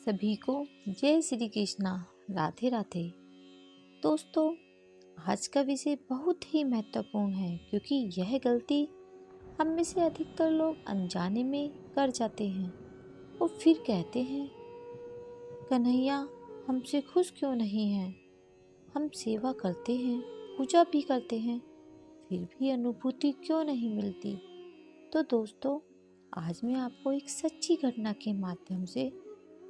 सभी को जय श्री कृष्णा। राधे राधे। दोस्तों, आज का विषय बहुत ही महत्वपूर्ण है क्योंकि यह गलती हम में से अधिकतर लोग अनजाने में कर जाते हैं और फिर कहते हैं, कन्हैया हमसे खुश क्यों नहीं है। हम सेवा करते हैं, पूजा भी करते हैं, फिर भी अनुभूति क्यों नहीं मिलती। तो दोस्तों, आज मैं आपको एक सच्ची घटना के माध्यम से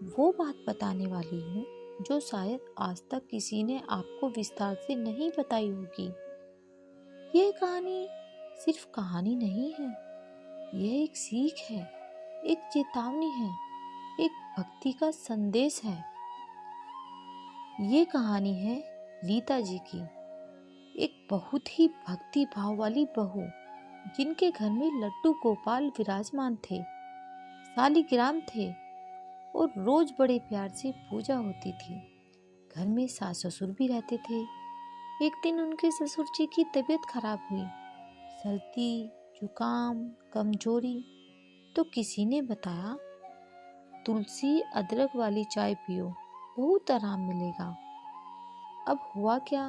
वो बात बताने वाली हूँ जो शायद आज तक किसी ने आपको विस्तार से नहीं बताई होगी। यह कहानी सिर्फ कहानी नहीं है, यह एक सीख है, एक चेतावनी है, एक भक्ति का संदेश है। ये कहानी है रीता जी की, एक बहुत ही भक्ति भाव वाली बहू जिनके घर में लड्डू गोपाल विराजमान थे, शालिग्राम थे और रोज बड़े प्यार से पूजा होती थी। घर में सास ससुर भी रहते थे। एक दिन उनके ससुर जी की तबीयत खराब हुई, सर्दी, जुकाम, कमजोरी। तो किसी ने बताया, तुलसी अदरक वाली चाय पियो, बहुत आराम मिलेगा। अब हुआ क्या,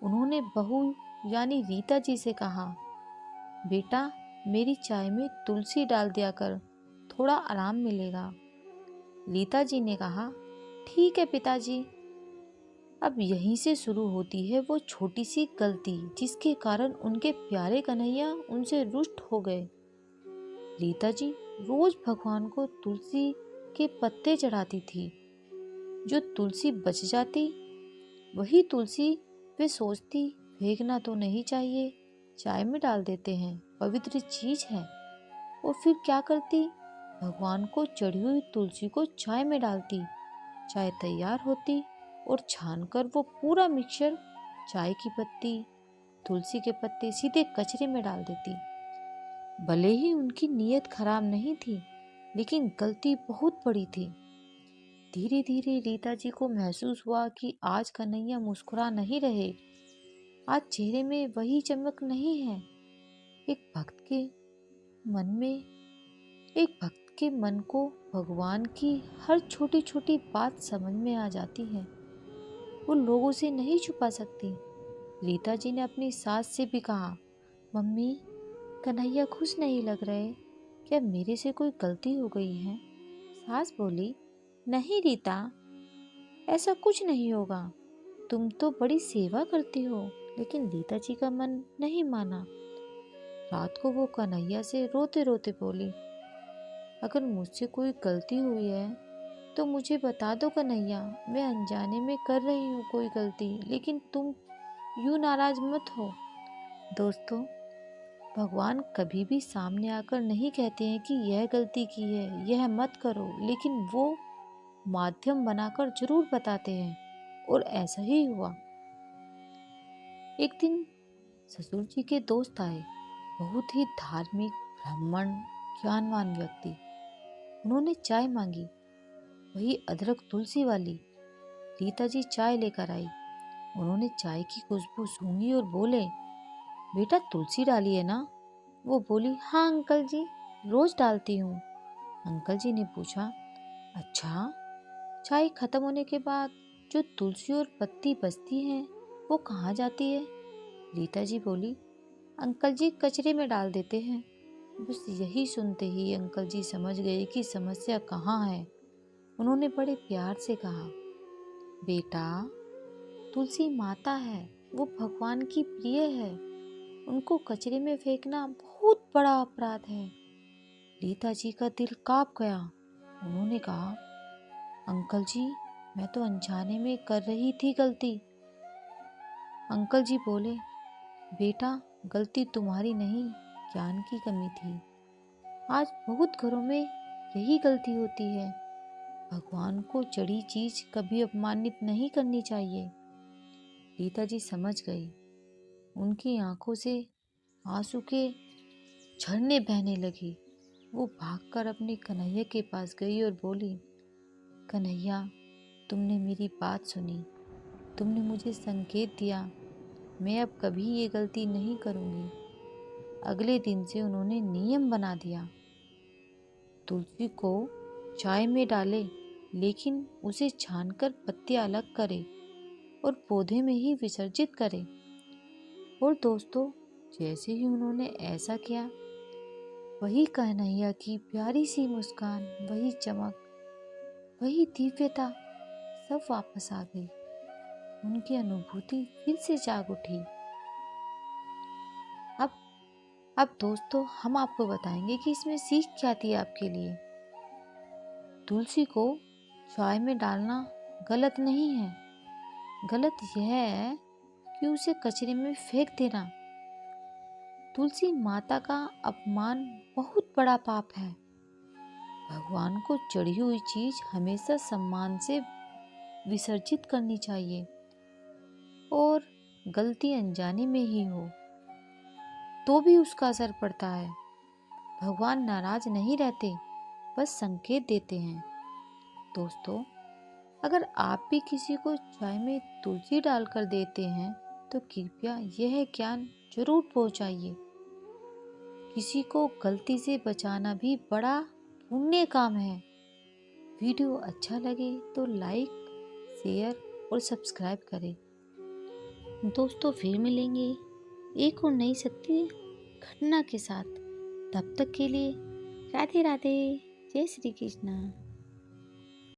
उन्होंने बहू यानी रीता जी से कहा, बेटा मेरी चाय में तुलसी डाल दिया कर, थोड़ा आराम मिलेगा। रीता जी ने कहा, ठीक है पिताजी। अब यहीं से शुरू होती है वो छोटी सी गलती जिसके कारण उनके प्यारे कन्हैया उनसे रुष्ट हो गए। रीता जी रोज भगवान को तुलसी के पत्ते चढ़ाती थी। जो तुलसी बच जाती, वही तुलसी वे सोचती फेंकना तो नहीं चाहिए, चाय में डाल देते हैं, पवित्र चीज है। और फिर क्या करती, भगवान को चढ़ी हुई तुलसी को चाय में डालती, चाय तैयार होती और छानकर वो पूरा मिक्सचर, चाय की पत्ती, तुलसी के पत्ते सीधे कचरे में डाल देती। भले ही उनकी नीयत खराब नहीं थी, लेकिन गलती बहुत बड़ी थी। धीरे धीरे रीता जी को महसूस हुआ कि आज कन्हैया मुस्कुरा नहीं रहे, आज चेहरे में वही चमक नहीं है। एक भक्त के मन को भगवान की हर छोटी छोटी बात समझ में आ जाती है, वो लोगों से नहीं छुपा सकती। रीता जी ने अपनी सास से भी कहा, मम्मी कन्हैया खुश नहीं लग रहे, क्या मेरे से कोई गलती हो गई है। सास बोली, नहीं रीता, ऐसा कुछ नहीं होगा, तुम तो बड़ी सेवा करती हो। लेकिन रीता जी का मन नहीं माना। रात को वो कन्हैया से रोते रोते बोली, अगर मुझसे कोई गलती हुई है तो मुझे बता दो कन्हैया, मैं अनजाने में कर रही हूँ कोई गलती, लेकिन तुम यूं नाराज मत हो। दोस्तों, भगवान कभी भी सामने आकर नहीं कहते हैं कि यह गलती की है, यह मत करो, लेकिन वो माध्यम बनाकर जरूर बताते हैं। और ऐसा ही हुआ। एक दिन ससुर जी के दोस्त आए, बहुत ही धार्मिक, ब्राह्मण, ज्ञानवान व्यक्ति। उन्होंने चाय मांगी, वही अदरक तुलसी वाली। रीता जी चाय लेकर आई। उन्होंने चाय की खुशबू सूंघी और बोले, बेटा तुलसी डाली है ना। वो बोली, हाँ अंकल जी, रोज डालती हूँ। अंकल जी ने पूछा, अच्छा, चाय खत्म होने के बाद जो तुलसी और पत्ती बचती है वो कहाँ जाती है। रीता जी बोली, अंकल जी कचरे में डाल देते हैं। बस यही सुनते ही अंकल जी समझ गए कि समस्या कहाँ है। उन्होंने बड़े प्यार से कहा, बेटा तुलसी माता है, वो भगवान की प्रिय है, उनको कचरे में फेंकना बहुत बड़ा अपराध है। रीता जी का दिल कांप गया। उन्होंने कहा, अंकल जी मैं तो अनजाने में कर रही थी गलती। अंकल जी बोले, बेटा गलती तुम्हारी नहीं, ज्ञान की कमी थी। आज बहुत घरों में यही गलती होती है। भगवान को चढ़ी चीज कभी अपमानित नहीं करनी चाहिए। रीता जी समझ गई। उनकी आंखों से आंसू के झरने बहने लगे। वो भागकर अपने कन्हैया के पास गई और बोली, कन्हैया तुमने मेरी बात सुनी, तुमने मुझे संकेत दिया, मैं अब कभी ये गलती नहीं करूँगी। अगले दिन से उन्होंने नियम बना दिया, तुलसी को चाय में डाले लेकिन उसे छानकर पत्तियां अलग करे और पौधे में ही विसर्जित करे। और दोस्तों, जैसे ही उन्होंने ऐसा किया, वही कन्हैया की प्यारी सी मुस्कान, वही चमक, वही दिव्यता सब वापस आ गई। उनकी अनुभूति फिर से जाग उठी। अब अब दोस्तों, हम आपको बताएंगे कि इसमें सीख क्या थी आपके लिए। तुलसी को चाय में डालना गलत नहीं है। गलत यह है कि उसे कचरे में फेंक देना। तुलसी माता का अपमान बहुत बड़ा पाप है। भगवान को चढ़ी हुई चीज हमेशा सम्मान से विसर्जित करनी चाहिए, और गलती अनजाने में ही हो तो भी उसका असर पड़ता है। भगवान नाराज नहीं रहते, बस संकेत देते हैं। दोस्तों, अगर आप भी किसी को चाय में तुलसी डालकर देते हैं तो कृपया यह ज्ञान जरूर पहुंचाइए। किसी को गलती से बचाना भी बड़ा पुण्य काम है। वीडियो अच्छा लगे तो लाइक, शेयर और सब्सक्राइब करें। दोस्तों, फिर मिलेंगे एक और नई सत्य घटना के साथ। तब तक के लिए राधे राधे, जय श्री कृष्ण।